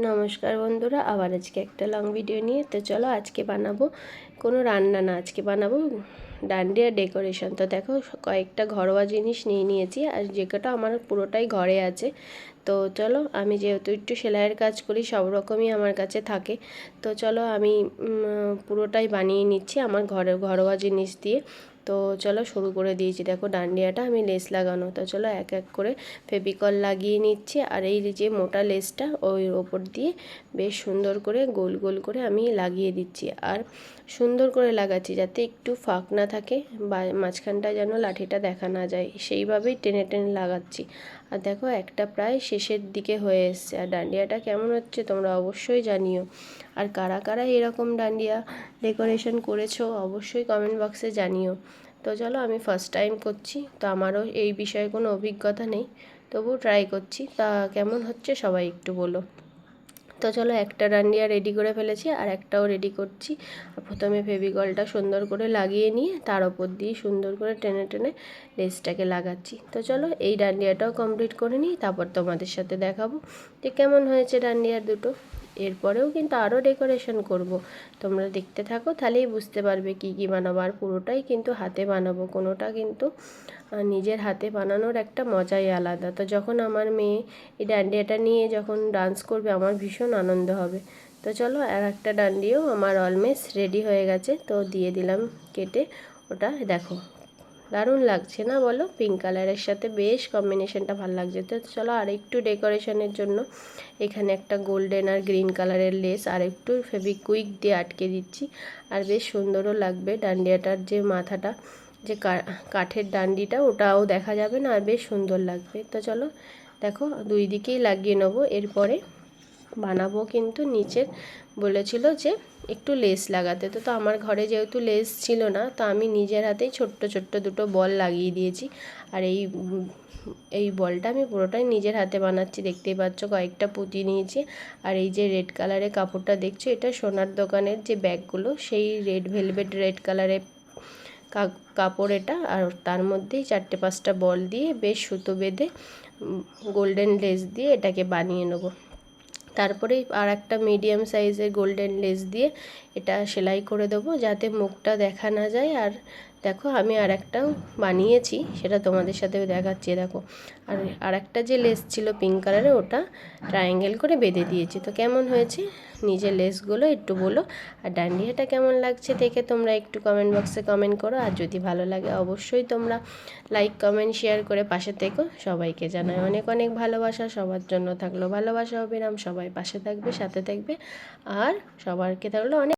নমস্কার বন্ধুরা, আবার আজকে একটা লং ভিডিও নিয়ে তো চলো আজকে বানাবো কোনো রান্না না, আজকে বানাবো ডান্ডিয়া ডেকোরেশন। তো দেখো কয়েকটা ঘরোয়া জিনিস নিয়ে নিয়েছি, আর যে কটা আমার পুরোটাই ঘরে আছে। তো চলো, আমি যেহেতু একটু সেলাইয়ের কাজ করি, সব রকমই আমার কাছে থাকে। তো চলো আমি পুরোটাই বানিয়ে নিচ্ছি আমার ঘরোয়া জিনিস দিয়ে। তো চলো শুরু করে দিয়েছি। দেখো ডান্ডিয়াটা আমি লেস লাগানো, তো চলো এক এক করে ফেভিকল লাগিয়ে নিচ্ছি। আর এই যে মোটা লেসটা ওই ওপর দিয়ে বেশ সুন্দর করে গোল গোল করে আমি লাগিয়ে দিচ্ছি। আর সুন্দর করে লাগাচ্ছি যাতে একটু ফাঁক না থাকে বা মাঝখানটা যেন লাঠিটা দেখা না যায়, সেইভাবেই টেনে টেনে লাগাচ্ছি। আর দেখো একটা প্রায় শেষের দিকে হয়ে এসছে। আর ডান্ডিয়াটা কেমন হচ্ছে তোমরা অবশ্যই জানিও। আর কারা কারা এরকম ডান্ডিয়া ডেকোরেশন করেছো অবশ্যই কমেন্ট বক্সে জানিও। তো চলো, আমি ফার্স্ট টাইম করছি, তো আমারও এই বিষয়ে কোনো অভিজ্ঞতা নেই, তবু ট্রাই করছি। তা কেমন হচ্ছে সবাই একটু বলো। তো চলো, একটা ডান্ডিয়া রেডি করে ফেলেছি, আর একটাও রেডি করছি। প্রথমে ফেভিকলটা সুন্দর করে লাগিয়ে নিয়ে তার ওপর দিয়ে সুন্দর করে টেনে টেনে লেসটাকে লাগাচ্ছি। তো চলো এই ডান্ডিয়াটাও কমপ্লিট করে নিই, তারপর তোমাদের সাথে দেখাবো যে কেমন হয়েছে ডান্ডিয়ার দুটো। এরপরেও কিন্তু আরও ডেকোরেশন করব, তোমরা দেখতে থাকো, তাহলেই বুঝতে পারবে কি কি বানাবো। আর পুরোটাই কিন্তু হাতে বানাবো, কোনোটা কিন্তু নিজের হাতে বানানোর একটা মজাই আলাদা। তো যখন আমার মেয়ে এই ডান্ডিয়াটা নিয়ে যখন ডান্স করবে, আমার ভীষণ আনন্দ হবে। তো চলো, আর একটা ডান্ডিও আমার অলমোস্ট রেডি হয়ে গেছে, তো দিয়ে দিলাম কেটে। ওটা দেখো দারুণ লাগছে না বলো, পিঙ্ক কালারের সাথে বেশ কম্বিনেশনটা ভালো লাগছে। তো চলো আর একটু ডেকোরেশনের জন্য এখানে একটা গোল্ডেন আর গ্রিন কালারের লেস আর একটু ফেভিকুইক দিয়ে আটকে দিচ্ছি। আর বেশ সুন্দরও লাগবে, ডান্ডিয়াটার যে মাথাটা, যে কাঠের ডান্ডিটা, ওটাও দেখা যাবে না, আর বেশ সুন্দর লাগবে। তো চলো দেখো দুই দিকেই লাগিয়ে নেবো। এরপরে বানাবো কিন্তু নিচের বলেছিল যে একটু লেস লাগাতে, তো আমার ঘরে যেহেতু লেস ছিল না, তো আমি নিজের হাতেই ছোট্ট ছোট্ট দুটো বল লাগিয়ে দিয়েছি। আর এই বলটা আমি পুরোটাই নিজের হাতে বানাচ্ছি, দেখতেই পাচ্ছ কয়েকটা পুঁতি নিয়েছি। আর এই যে রেড কালারের কাপড়টা দেখছো, এটা সোনার দোকানের যে ব্যাগগুলো, সেই রেড ভেলভেট রেড কালারের কাপড় এটা। আর তার মধ্যেই 4-5টা বল দিয়ে বেশ সুতো বেঁধে গোল্ডেন লেস দিয়ে এটাকে বানিয়ে নেবো। তারপরে আর একটা মিডিয়াম সাইজের গোল্ডেন লেস দিয়ে এটা সেলাই করে দেবো, যাতে মুখটা দেখা না যায়। আর দেখো আমি আর একটাও বানিয়েছি, সেটা তোমাদের সাথেও দেখাচ্ছি। দেখো আর একটা যে লেস ছিল পিঙ্ক কালারের, ওটা ট্রায়াঙ্গেল করে বেঁধে দিয়েছি। তো কেমন হয়েছে নিজের লেসগুলো একটু বলো। আর ডান্ডিয়াটা কেমন লাগছে দেখে তোমরা একটু কমেন্ট বক্সে কমেন্ট করো। আর যদি ভালো লাগে অবশ্যই তোমরা লাইক কমেন্ট শেয়ার করে পাশে থেকো। সবাইকে জানাই অনেক অনেক ভালোবাসা, সবার জন্য থাকলো ভালোবাসা অবিরাম। সবাই পাশে থাকবে, সাথে থাকবে, আর সবারকে থাকলো অনেক